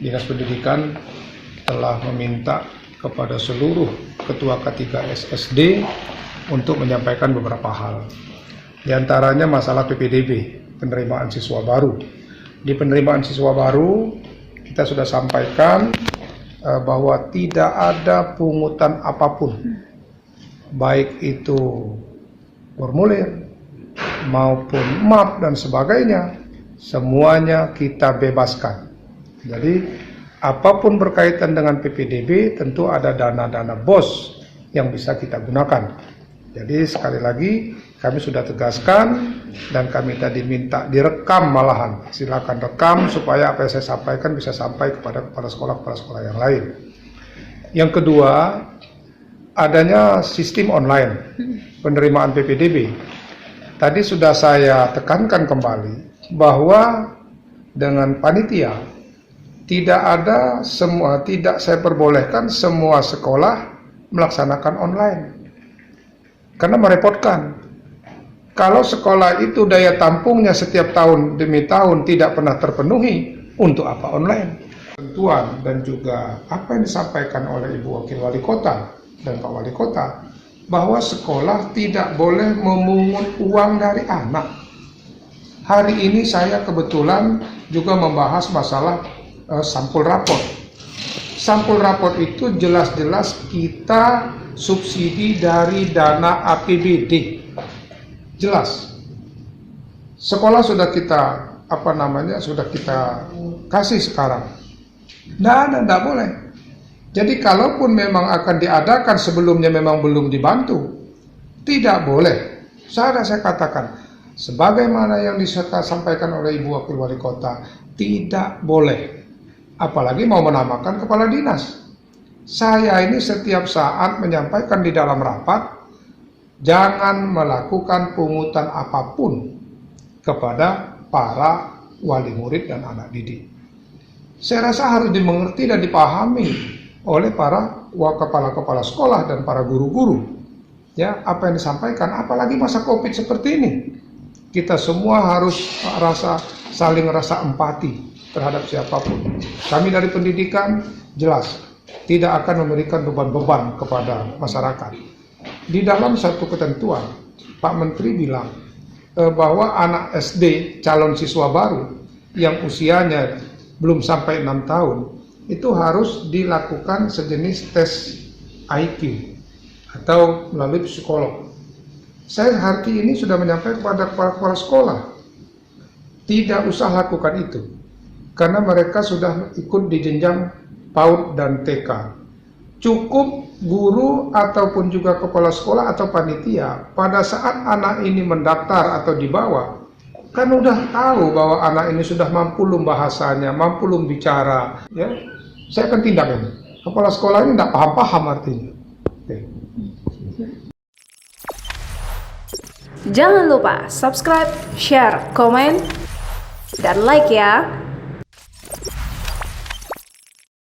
Dinas Pendidikan telah meminta kepada seluruh ketua K3 SSD untuk menyampaikan beberapa hal. Di antaranya masalah PPDB, penerimaan siswa baru. Di penerimaan siswa baru, kita sudah sampaikan bahwa tidak ada pungutan apapun, baik itu formulir maupun map dan sebagainya, semuanya kita bebaskan. Jadi apapun berkaitan dengan PPDB tentu ada dana-dana BOS yang bisa kita gunakan. Jadi sekali lagi kami sudah tegaskan dan kami tadi minta direkam, malahan silakan rekam supaya apa yang saya sampaikan bisa sampai kepada kepala sekolah yang lain. Yang kedua, adanya sistem online penerimaan PPDB. Tadi sudah saya tekankan kembali bahwa dengan panitia tidak saya perbolehkan semua sekolah melaksanakan online karena merepotkan. Kalau sekolah itu daya tampungnya setiap tahun demi tahun tidak pernah terpenuhi, untuk apa online? Tentuan dan juga apa yang disampaikan oleh Ibu Wakil Wali Kota dan Pak Wali Kota, bahwa sekolah tidak boleh memungut uang dari anak. Hari ini saya kebetulan juga membahas masalah sampul rapor. Sampul rapor itu jelas-jelas kita subsidi dari dana APBD. Jelas. Sekolah sudah kita sudah kita kasih sekarang. Tidak boleh. Jadi kalaupun memang akan diadakan sebelumnya memang belum dibantu, tidak boleh. Saya katakan, sebagaimana yang disampaikan oleh Ibu Wakil Wali Kota, tidak boleh. Apalagi mau menamakan kepala dinas. Saya ini setiap saat menyampaikan di dalam rapat, jangan melakukan pungutan apapun kepada para wali murid dan anak didik. Saya rasa harus dimengerti dan dipahami oleh para kepala-kepala sekolah dan para guru-guru. Ya, apa yang disampaikan, apalagi masa Covid seperti ini. Kita semua harus saling rasa empati terhadap siapapun. Kami dari pendidikan jelas tidak akan memberikan beban-beban kepada masyarakat. Di dalam satu ketentuan, Pak Menteri bilang bahwa anak SD calon siswa baru yang usianya belum sampai 6 tahun itu harus dilakukan sejenis tes IQ atau melalui psikolog. Saya hari ini sudah menyampaikan kepada kepala sekolah, tidak usah lakukan itu, karena mereka sudah ikut di jenjang PAUD dan TK. Cukup guru ataupun juga kepala sekolah atau panitia pada saat anak ini mendaftar atau dibawa, kan udah tahu bahwa anak ini sudah mampu bahasanya, mampu bicara. Ya, saya akan tindak ini. Kepala sekolah ini tidak paham artinya. Oke. Jangan lupa subscribe, share, komen, dan like ya.